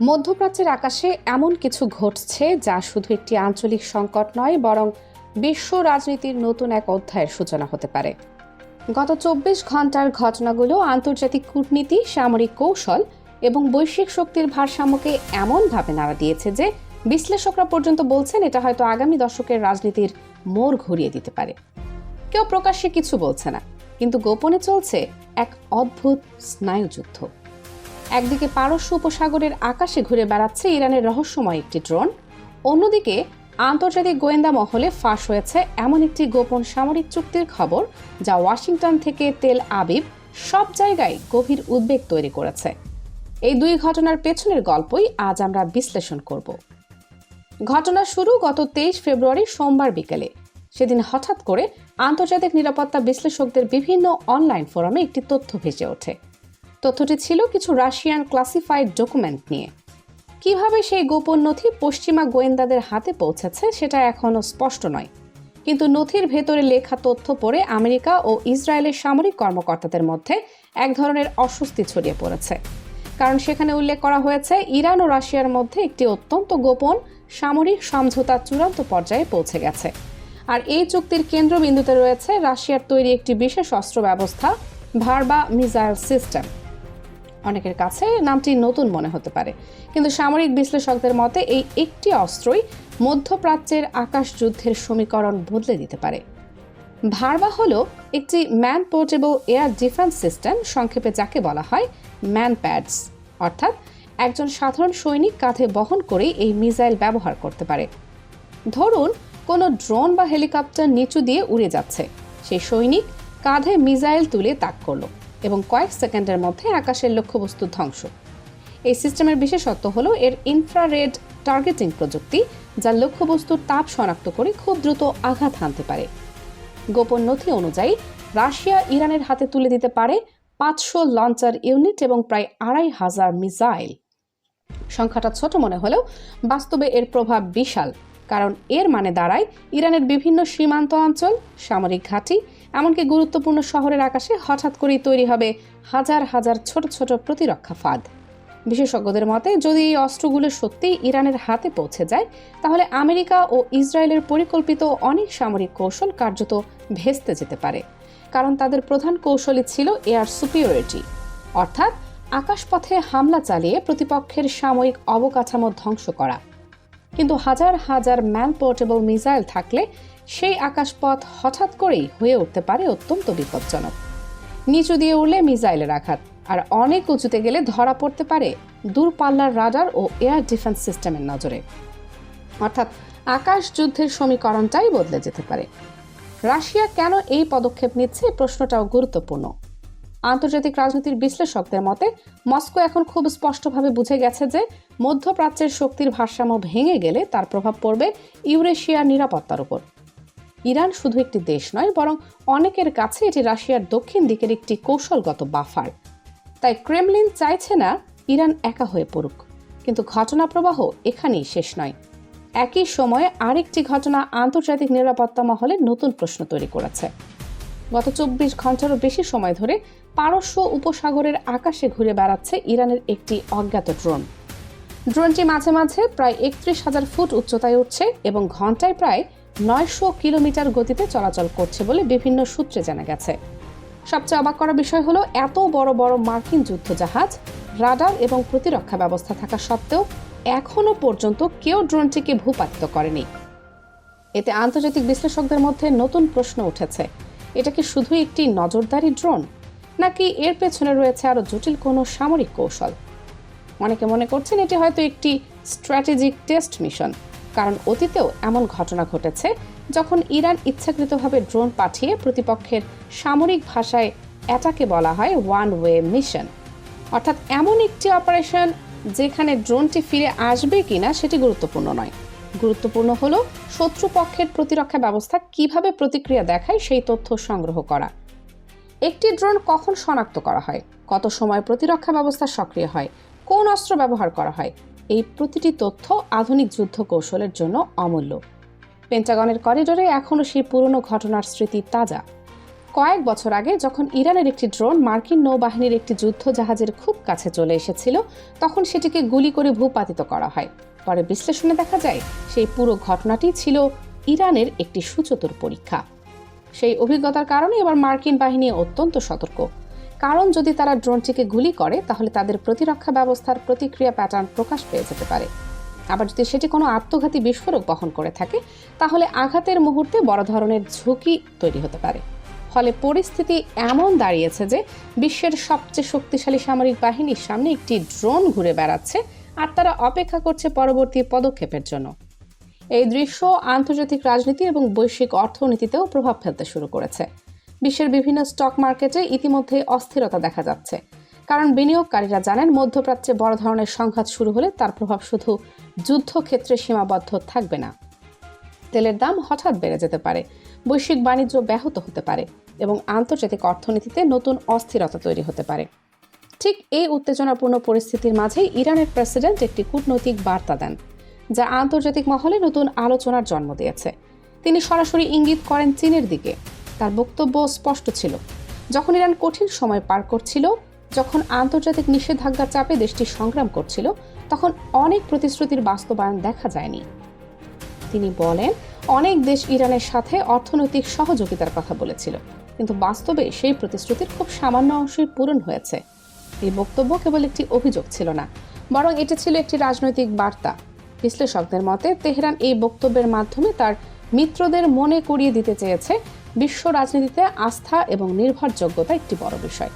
মধ্যপ্রাচ্যের আকাশে এমন কিছু ঘটছে যা শুধু একটি আঞ্চলিক সংকট নয়, বরং বিশ্ব রাজনীতির নতুন এক অধ্যায়ের সূচনা হতে পারে। গত ২৪ ঘন্টার ঘটনাগুলো আন্তর্জাতিক কূটনীতি, সামরিক কৌশল এবং বৈশ্বিক শক্তির ভারসাম্যকে এমনভাবে নাড়া দিয়েছে যে বিশ্লেষকরা পর্যন্ত বলছেন এটা হয়তো আগামী দশকের রাজনীতির মোড় ঘুরিয়ে দিতে পারে। কেউ প্রকাশ্যে কিছু বলছে না, কিন্তু গোপনে চলছে এক অদ্ভুত স্নায়ুযুদ্ধ। একদিকে পারস্য উপসাগরের আকাশে ঘুরে বেড়াচ্ছে ইরানের রহস্যময় একটি ড্রোন, অন্যদিকে আন্তর্জাতিক গোয়েন্দা মহলে ফাঁস হয়েছে এমন একটি গোপন সামরিক চুক্তির খবর যা ওয়াশিংটন থেকে তেল আবিব সব জায়গায় গভীর উদ্বেগ তৈরি করেছে। এই দুই ঘটনার পেছনের গল্পই আজ আমরা বিশ্লেষণ করব। ঘটনা শুরু গত ২৩ ফেব্রুয়ারি সোমবার বিকেলে। সেদিন হঠাৎ করে আন্তর্জাতিক নিরাপত্তা বিশ্লেষকদের বিভিন্ন অনলাইন ফোরামে একটি তথ্য ভেসে ওঠে। তথ্যটি ছিল কিছু রাশিয়ান ক্লাসিফাইড ডকুমেন্ট নিয়ে। কিভাবে সেই গোপন নথি পশ্চিমা গোয়েন্দাদের হাতে পৌঁছেছে সেটা এখনও স্পষ্ট নয়, কিন্তু নথির ভেতরে লেখা তথ্য পড়ে আমেরিকা ও ইসরায়েলের সামরিক কর্মকর্তাদের মধ্যে এক ধরনের অস্বস্তি ছড়িয়ে পড়েছে। কারণ সেখানে উল্লেখ করা হয়েছে ইরান ও রাশিয়ার মধ্যে একটি অত্যন্ত গোপন সামরিক সমঝোতা চূড়ান্ত পর্যায়ে পৌঁছে গেছে, আর এই চুক্তির কেন্দ্রবিন্দুতে রয়েছে রাশিয়ার তৈরি একটি বিশেষ অস্ত্র ব্যবস্থা, ভার্বা মিসাইল সিস্টেম। অনেকের কাছে নামটি নতুন মনে হতে পারে, কিন্তু সামরিক বিশ্লেষকদের মতে এই একটি অস্ত্রই মধ্যপ্রাচ্যের আকাশ যুদ্ধের সমীকরণ বদলে দিতে পারে। ভার্বা হলো একটি man portable air defence system, সংক্ষেপে যাকে বলা হয় ম্যান প্যাডস, অর্থাৎ একজন সাধারণ সৈনিক কাঁধে বহন করেই এই মিসাইল ব্যবহার করতে পারে। ধরুন কোনো ড্রোন বা হেলিকপ্টার নিচু দিয়ে উড়ে যাচ্ছে, সেই সৈনিক কাঁধে মিসাইল তুলে তাক করল এবং কয়েক সেকেন্ডের মধ্যে আকাশের লক্ষ্যবস্তু ধ্বংস। এই সিস্টেমের বিশেষত্ব হলো এর ইনফ্রারেড টার্গেটিং প্রযুক্তি, যা লক্ষ্যবস্তুর তাপ শনাক্ত করে খুব দ্রুত আঘাত হানতে পারে। গোপন নথি অনুযায়ী রাশিয়া ইরানের হাতে তুলে দিতে পারে ৫০০ লঞ্চার ইউনিট এবং প্রায় ২৫০০ মিসাইল। সংখ্যাটা ছোট মনে হলেও বাস্তবে এর প্রভাব বিশাল, কারণ এর মানে দাঁড়ায় ইরানের বিভিন্ন সীমান্ত অঞ্চল, সামরিক ঘাঁটি, এমনকি গুরুত্বপূর্ণ শহরের আকাশে হঠাৎ করেই তৈরি হবে হাজার হাজার ছোট ছোট প্রতিরক্ষা ফাঁদ। বিশেষজ্ঞদের মতে যদি এই অস্ত্রগুলো সত্যিই ইরানের হাতে পৌঁছে যায়, তাহলে আমেরিকা ও ইসরায়েলের পরিকল্পিত অনেক সামরিক কৌশল কার্যত ভেস্তে যেতে পারে, কারণ তাদের প্রধান কৌশলই ছিল এয়ার সুপিরিয়রিটি, অর্থাৎ আকাশপথে হামলা চালিয়ে প্রতিপক্ষের সামরিক অবকাঠামো ধ্বংস করা। কিন্তু হাজার হাজার ম্যান পোর্টেবল মিসাইল থাকলে সেই আকাশপথ হঠাৎ করেই হয়ে উঠতে পারে অত্যন্ত বিপজ্জনক। নিচু দিয়ে উড়লে মিসাইলের আঘাত, আর অনেক উঁচুতে গেলে ধরা পড়তে পারে দূরপাল্লার রাডার ও এয়ার ডিফেন্স সিস্টেমের নজরে। অর্থাৎ আকাশ যুদ্ধের সমীকরণটাই বদলে যেতে পারে। রাশিয়া কেন এই পদক্ষেপ নিচ্ছে, প্রশ্নটাও গুরুত্বপূর্ণ। আন্তর্জাতিক রাজনীতির বিশ্লেষকদের মতে মস্কো এখন খুব স্পষ্টভাবে বুঝে গেছে যে মধ্যপ্রাচ্যের শক্তির ভারসাম্য ভেঙে গেলে তার প্রভাব পড়বে ইউরেশিয়ার নিরাপত্তার উপর। ইরান শুধু একটি দেশ নয়, বরং অনেকের কাছে এটি রাশিয়ার দক্ষিণ দিকের একটি কৌশলগত বাফার। তাই ক্রেমলিন চাইছে না ইরান একা হয়ে পড়ুক, কিন্তু ঘটনা প্রবাহ এখানেই শেষ নয়। একই সময়ে আরেকটি ঘটনা আন্তর্জাতিক নিরাপত্তা মহলে নতুন প্রশ্ন তৈরি করেছে। গত ২৪ ঘন্টারও বেশি সময় ধরে পারস্য উপসাগরের আকাশে ঘুরে বেড়াচ্ছে ইরানের একটি অজ্ঞাত ড্রোন। ড্রোনটি মাঝে মাঝে প্রায় ৩১,০০০ ফুট উচ্চতায় উঠছে এবং ঘন্টায় প্রায় ৯০০ কিলোমিটার গতিতে চলাচল করছে বলে বিভিন্ন সূত্রে জানা গেছে। সবচেয়ে অবাক করা বিষয় হলো এত বড় বড় মার্কিন যুদ্ধজাহাজ, রাডার এবং প্রতিরক্ষা ব্যবস্থা থাকা সত্ত্বেও এখনও পর্যন্ত কেউ ড্রোনটিকে ভূপাতিত করেনি। এতে আন্তর্জাতিক বিশ্লেষকদের মধ্যে নতুন প্রশ্ন উঠেছে, এটা কি শুধু একটি নজরদারি ড্রোন, নাকি এর পেছনে রয়েছে আরও জটিল কোনো সামরিক কৌশল? অনেকে মনে করছেন এটি হয়তো একটি স্ট্র্যাটেজিক টেস্ট মিশন, কারণ অতীতেও এমন ঘটনা ঘটেছে যখন ইরান ইচ্ছাকৃতভাবে ড্রোন পাঠিয়ে প্রতিপক্ষের সামরিক ভাষায় এটাকে বলা হয় ওয়ান ওয়ে মিশন, অর্থাৎ এমন একটি অপারেশন যেখানে ড্রোনটি ফিরে আসবে কিনা সেটি গুরুত্বপূর্ণ নয়। গুরুত্বপূর্ণ হলো শত্রুপক্ষের প্রতিরক্ষা ব্যবস্থা কিভাবে প্রতিক্রিয়া দেখায় সেই তথ্য সংগ্রহ করা। একটি ড্রোন কখন শনাক্ত করা হয়, কত সময় প্রতিরক্ষা ব্যবস্থা সক্রিয় হয়, কোন অস্ত্র ব্যবহার করা হয়, এই প্রতিটি তথ্য আধুনিক যুদ্ধ কৌশলের জন্য অমূল্য। পেন্টাগনের করিডোরে এখনও সেই পুরনো ঘটনার স্মৃতি তাজা। কয়েক বছর আগে যখন ইরানের একটি ড্রোন মার্কিন নৌবাহিনীর একটি যুদ্ধ জাহাজের খুব কাছে চলে এসেছিল, তখন সেটিকে গুলি করে ভূপাতিত করা হয়। পরে বিশ্লেষণে দেখা যায় সেই পুরো ঘটনাটি ছিল ইরানের একটি সুচতুর পরীক্ষা। সেই অভিজ্ঞতার কারণে এবার মার্কিন বাহিনী অত্যন্ত সতর্ক, কারণ যদি তারা ড্রোনটিকে গুলি করে তাহলে তাদের প্রতিরক্ষা ব্যবস্থার প্রতিক্রিয়া প্যাটার্ন প্রকাশ পেয়ে যেতে পারে। আবার যদি সেটি কোনো আত্মঘাতী বিস্ফোরক বহন করে থাকে তাহলে আঘাতের মুহূর্তে বড় ধরনের ঝুঁকি তৈরি হতে পারে। ফলে পরিস্থিতি এমন দাঁড়িয়েছে যে বিশ্বের সবচেয়ে শক্তিশালী সামরিক বাহিনীর সামনে একটি ড্রোন ঘুরে বেড়াচ্ছে, আর তারা অপেক্ষা করছে পরবর্তী পদক্ষেপের জন্য। এই দৃশ্য আন্তর্জাতিক রাজনীতি এবং বৈশ্বিক অর্থনীতিতেও প্রভাব ফেলতে শুরু করেছে। বিশ্বের বিভিন্ন স্টক মার্কেটে ইতিমধ্যে অস্থিরতা দেখা যাচ্ছে, কারণ বিনিয়োগকারীরা জানেন মধ্যপ্রাচ্যে বড় ধরনের সংঘাত শুরু হলে তার প্রভাব শুধু যুদ্ধক্ষেত্রে সীমাবদ্ধ থাকবে না। তেলের দাম হঠাৎ বেড়ে যেতে পারে, বৈশ্বিক বাণিজ্য ব্যাহত হতে পারে এবং আন্তর্জাতিক অর্থনীতিতে নতুন অস্থিরতা তৈরি হতে পারে। ঠিক এই উত্তেজনাপূর্ণ পরিস্থিতির মাঝেই ইরানের প্রেসিডেন্ট একটি কূটনৈতিক বার্তা দেন, যা আন্তর্জাতিক মহলে নতুন আলোচনার জন্ম দিয়েছে। তিনি সরাসরি ইঙ্গিত করেন চীনের দিকে। তার বক্তব্য স্পষ্ট ছিল, যখন ইরান কঠিন সময় পার করছিল, যখন আন্তর্জাতিক নিষেধাজ্ঞার চাপে দেশটি সংগ্রাম করছিল, তখন অনেক প্রতিশ্রুতির বাস্তবায়ন দেখা যায়নি। তিনি বলেন, অনেক দেশ ইরানের সাথে অর্থনৈতিক সহযোগিতার কথা বলেছিল, কিন্তু বাস্তবে সেই প্রতিশ্রুতির খুব সামান্য অংশই পূরণ হয়েছে। এই বক্তব্য কেবল একটি অভিযোগ ছিল না, বরং এটি ছিল একটি রাজনৈতিক বার্তা। বিশ্লেষকদের মতে তেহরান এই বক্তব্যের মাধ্যমে তার মিত্রদের মনে করিয়ে দিতে চেয়েছে বিশ্ব রাজনীতিতে আস্থা এবং নির্ভরযোগ্যতা একটি বড় বিষয়।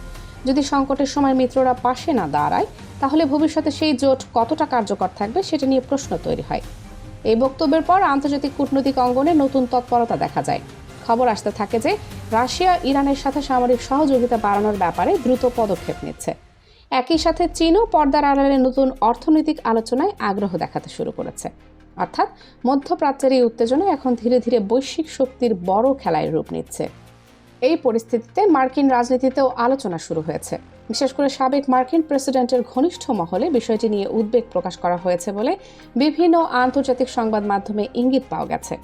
যদি সংকটের সময় মিত্ররা পাশে না দাঁড়ায় তাহলে ভবিষ্যতে সেই জোট কতটা কার্যকর থাকবে সেটা নিয়ে প্রশ্ন তৈরি হয়। এই বক্তব্যের পর আন্তর্জাতিক কূটনৈতিক অঙ্গনে নতুন তৎপরতা দেখা যায়। খবর আসতে থাকে যে রাশিয়া ইরানের সাথে সামরিক সহযোগিতা বাড়ানোর ব্যাপারে দ্রুত পদক্ষেপ নিচ্ছে। একই সাথে চীনও পর্দার আড়ালে নতুন অর্থনৈতিক আলোচনায় আগ্রহ দেখাতে শুরু করেছে। অর্থাৎ মধ্যপ্রাচ্যের এই উত্তেজনা এখন ধীরে ধীরে বৈশ্বিক শক্তির বড় খেলায় রূপ নিচ্ছে। এই পরিস্থিতিতে মার্কিন রাজনীতিতেও আলোচনা শুরু হয়েছে। বিশেষ করে সাবেক মার্কিন প্রেসিডেন্টের ঘনিষ্ঠ মহলে বিষয়টি নিয়ে উদ্বেগ প্রকাশ করা হয়েছে বলে বিভিন্ন আন্তর্জাতিক সংবাদ মাধ্যমে ইঙ্গিত পাওয়া গেছে।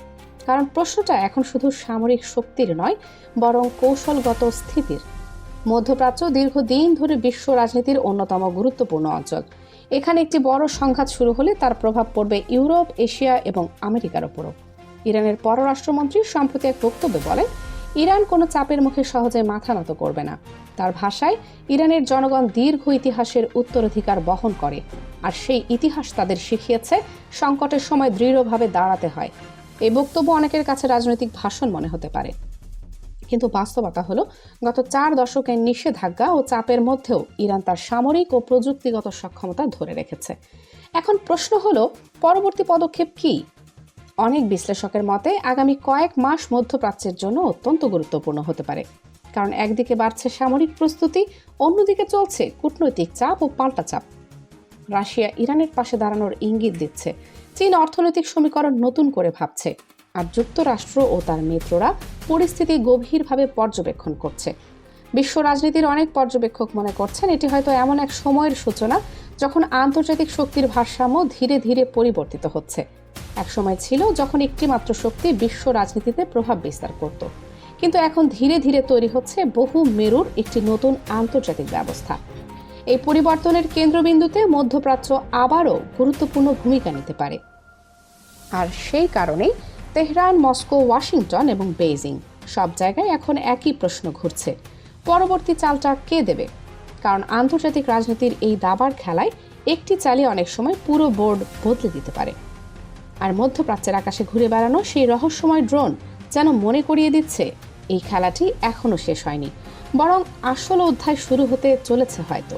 কারণ প্রশ্নটা এখন শুধু সামরিক শক্তির নয়, বরং কৌশলগত স্থিতির। মধ্যপ্রাচ্য দীর্ঘদিন ধরে বিশ্ব রাজনীতির অন্যতম গুরুত্বপূর্ণ অঞ্চল। এখানে একটি বড় সংঘাত শুরু হলে তার প্রভাব পড়বে ইউরোপ, এশিয়া এবং আমেরিকার উপরও। ইরানের পররাষ্ট্রমন্ত্রী সম্প্রতি এক বক্তব্যে বলেন, ইরান কোনো চাপের মুখে সহজে মাথা নত করবে না। তার ভাষায়, ইরানের জনগণ দীর্ঘ ইতিহাসের উত্তরাধিকার বহন করে, আর সেই ইতিহাস তাদের শিখিয়েছে সংকটের সময় দৃঢ়ভাবে দাঁড়াতে হয়। এই বক্তব্য অনেকের কাছে রাজনৈতিক ভাষণ মনে হতে পারে, কিন্তু বাস্তবতা হলো গত 4 দশকের নিষেধাজ্ঞা ও চাপের মধ্যেও ইরান তার সামরিক ও প্রযুক্তিগত সক্ষমতা ধরে রেখেছে। এখন প্রশ্ন হলো, পরবর্তী পদক্ষেপ কি? অনেক বিশ্লেষকের মতে আগামী কয়েক মাস মধ্যপ্রাচ্যের জন্য অত্যন্ত গুরুত্বপূর্ণ হতে পারে, কারণ একদিকে বাড়ছে সামরিক প্রস্তুতি, অন্যদিকে চলছে কূটনৈতিক চাপ ও পাল্টা চাপ। রাশিয়া ইরানের পাশে দাঁড়ানোর ইঙ্গিত দিচ্ছে, চীন অর্থনৈতিক সমীকরণ নতুন করে ভাবছে, আর যুক্তরাষ্ট্র ও তার মিত্ররা পরিস্থিতি গভীরভাবে পর্যবেক্ষণ করছে। বিশ্ব রাজনীতির অনেক পর্যবেক্ষক মনে করছেন এটি হয়তো এমন এক সময়ের সূচনা যখন আন্তর্জাতিক শক্তির ভারসাম্য ধীরে ধীরে পরিবর্তিত হচ্ছে। এক সময় ছিল যখন একটি মাত্র শক্তি বিশ্ব রাজনীতিতে প্রভাব বিস্তার করত, কিন্তু এখন ধীরে ধীরে তৈরি হচ্ছে বহু মেরুর একটি নতুন আন্তর্জাতিক ব্যবস্থা। এই পরিবর্তনের কেন্দ্রবিন্দুতে মধ্যপ্রাচ্য আবারও গুরুত্বপূর্ণ ভূমিকা নিতে পারে। আর সেই কারণেই তেহরান, মস্কো, ওয়াশিংটন এবং বেইজিং সব জায়গায় এখন একই প্রশ্ন ঘুরছে, পরবর্তী চালটা কে দেবে? কারণ আন্তর্জাতিক রাজনীতির এই দাবার খেলায় একটি চালই অনেক সময় পুরো বোর্ড বদলে দিতে পারে। আর মধ্যপ্রাচ্যের আকাশে ঘুরে বেড়ানো সেই রহস্যময় ড্রোন যেন মনে করিয়ে দিচ্ছে এই খেলাটি এখনো শেষ হয়নি, বরং আসল অধ্যায় শুরু হতে চলেছে হয়তো।